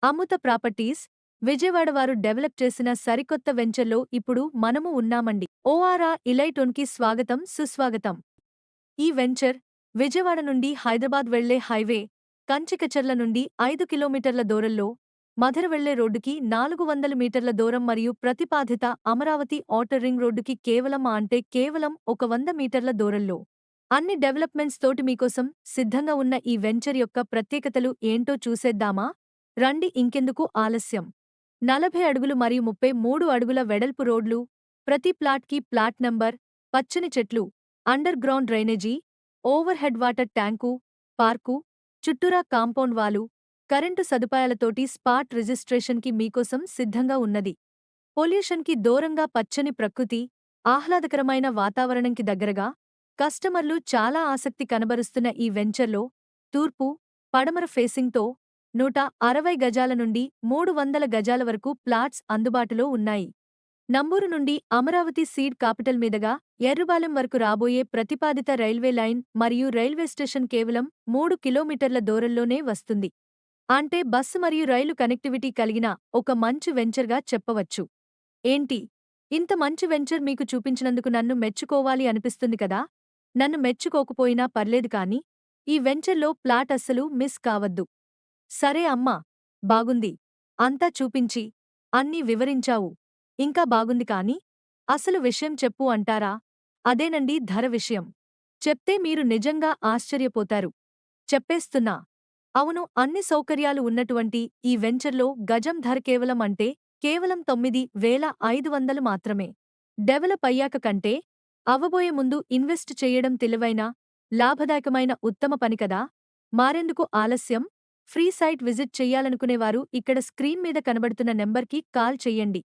అమృత properties Vijayawada వారు develop చేసిన సరికొత్త వెంచర్లో ఇప్పుడు మనము ఉన్నామండి. ఓఆర్ఆ ఇలైటోన్కి స్వాగతం సుస్వాగతం. ఈ వెంచర్ విజయవాడ నుండి హైదరాబాద్ వెళ్లే హైవే కంచికచర్ల నుండి 5 కిలోమీటర్ల దూరంలో, మధుర వెళ్లే రోడ్డుకి 400 మీటర్ల దూరం మరియు ప్రతిపాదిత అమరావతి ఔటర్ రింగ్ రోడ్డుకి కేవలం ఒక 100 మీటర్ల దూరంలో. అన్ని డెవలప్మెంట్స్ తోటి మీకోసం సిద్ధంగా ఉన్న ఈ వెంచర్ యొక్క ప్రత్యేకతలు ఏంటో చూసేద్దామా? రండి, ఇంకెందుకు ఆలస్యం. 40 అడుగులు మరియు 33 అడుగుల వెడల్పు రోడ్లు, ప్రతి ప్లాట్కి ప్లాట్ నంబర్, పచ్చని చెట్లు, under ground drainage, over head water tank, park, చుట్టూరా కాంపౌండ్ వాలు, కరెంటు సదుపాయాలతోటి స్పాట్ రిజిస్ట్రేషన్కి మీకోసం సిద్ధంగా ఉన్నది. పొల్యూషన్కి దూరంగా పచ్చని ప్రకృతి, ఆహ్లాదకరమైన వాతావరణంకి దగ్గరగా, కస్టమర్లు చాలా ఆసక్తి కనబరుస్తున్న ఈ వెంచర్లో తూర్పు, పడమర ఫేసింగ్తో 160 గజాల నుండి 300 గజాల వరకు ప్లాట్స్ అందుబాటులో ఉన్నాయి. నంబూరు నుండి అమరావతి సీడ్ కాపిటల్ మీదుగా ఎర్రుబాలెం వరకు రాబోయే ప్రతిపాదిత రైల్వే లైన్ మరియు రైల్వే స్టేషన్ కేవలం 3 కిలోమీటర్ల దూరంలోనే వస్తుంది. అంటే బస్సు మరియు రైలు కనెక్టివిటీ కలిగిన ఒక మంచి వెంచర్గా చెప్పవచ్చు. ఏంటి, ఇంత మంచి వెంచర్ మీకు చూపించినందుకు నన్ను మెచ్చుకోవాలి అనిపిస్తుంది కదా? నన్ను మెచ్చుకోకపోయినా పర్లేదు కానీ ఈ వెంచర్లో ప్లాట్ అస్సలు మిస్ కావద్దు. సరే అమ్మా, బాగుంది. అంతా చూపించి అన్నీ వివరించావు. ఇంకా బాగుంది కానీ అసలు విషయం చెప్పు అంటారా? అదేనండి, ధర విషయం. చెప్తే మీరు నిజంగా ఆశ్చర్యపోతారు. చెప్పేస్తున్నా. అవును, అన్ని సౌకర్యాలు ఉన్నటువంటి ఈ వెంచర్లో గజం ధర కేవలం 9,500 మాత్రమే. డెవలప్ అయ్యాక కంటే అవ్వబోయే ముందు ఇన్వెస్ట్ చెయ్యడం తెలివైన, లాభదాయకమైన ఉత్తమ పని కదా. మారెందుకు ఆలస్యం? ఫ్రీ సైట్ విజిట్ చెయ్యాలనుకునేవారు ఇక్కడ స్క్రీన్ మీద కనబడుతున్న నెంబర్కి కాల్ చెయ్యండి.